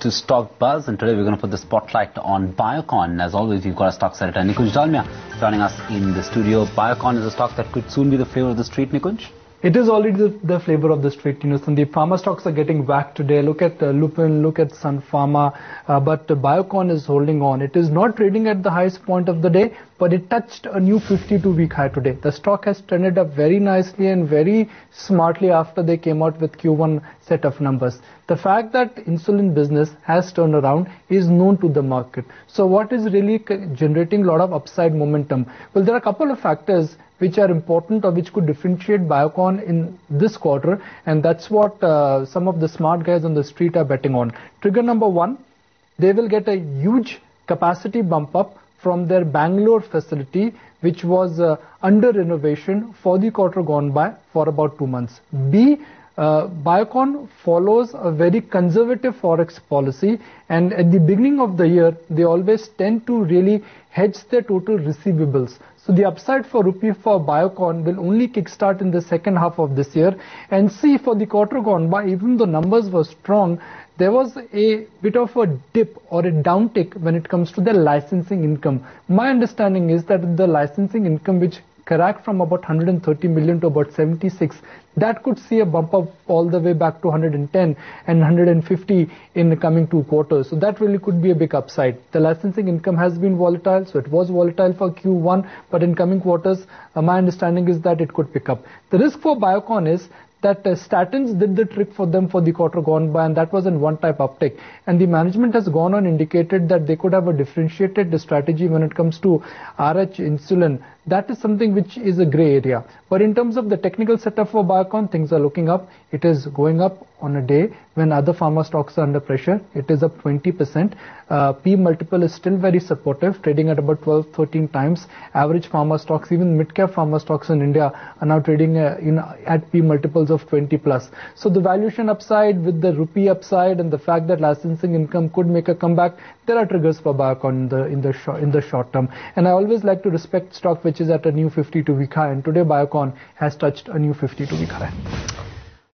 To Stock Buzz, and today we're going to put the spotlight on Biocon. As always, we've got a stocks editor, Nikunj Dalmia, joining us in the studio. Biocon is a stock that could soon be the flavor of the street, Nikunj? It is already the flavor of the street, Sandeep. Pharma stocks are getting whacked today. Look at Lupin, look at Sun Pharma, but Biocon is holding on. It is not trading at the highest point of the day, but it touched a new 52-week high today. The stock has trended up very nicely and very smartly after they came out with Q1 set of numbers. The fact that insulin business has turned around is known to the market. So what is really generating a lot of upside momentum? Well, there are a couple of factors which are important or which could differentiate Biocon in this quarter, and that's what some of the smart guys on the street are betting on. Trigger number one, they will get a huge capacity bump up from their Bangalore facility, which was under renovation for the quarter gone by for about 2 months. B, Biocon follows a very conservative forex policy, and at the beginning of the year they always tend to really hedge their total receivables. So the upside for rupee for Biocon will only kickstart in the second half of this year. And see, for the quarter gone by, even though numbers were strong, there was a bit of a dip or a downtick when it comes to the licensing income. My understanding is that the licensing income, which cracked from about 130 million to about 76, that could see a bump up all the way back to 110 and 150 in the coming 2 quarters. So that really could be a big upside. The licensing income has been volatile, so it was volatile for Q1, but in coming quarters, my understanding is that it could pick up. The risk for Biocon is that statins did the trick for them for the quarter gone by, and that was in one type uptick. And the management has gone on indicated that they could have a differentiated strategy when it comes to RH insulin. That is something which is a grey area. But in terms of the technical setup for Biocon, things are looking up. It is going up on a day when other pharma stocks are under pressure. It is up 20%. P multiple is still very supportive, trading at about 12-13 times. Average pharma stocks, even mid-cap pharma stocks in India, are now trading at P multiples of 20 plus. So the valuation upside with the rupee upside and the fact that licensing income could make a comeback, there are triggers for Biocon in the short term. And I always like to respect stock which is at a new 52-week high, and today Biocon has touched a new 52-week high.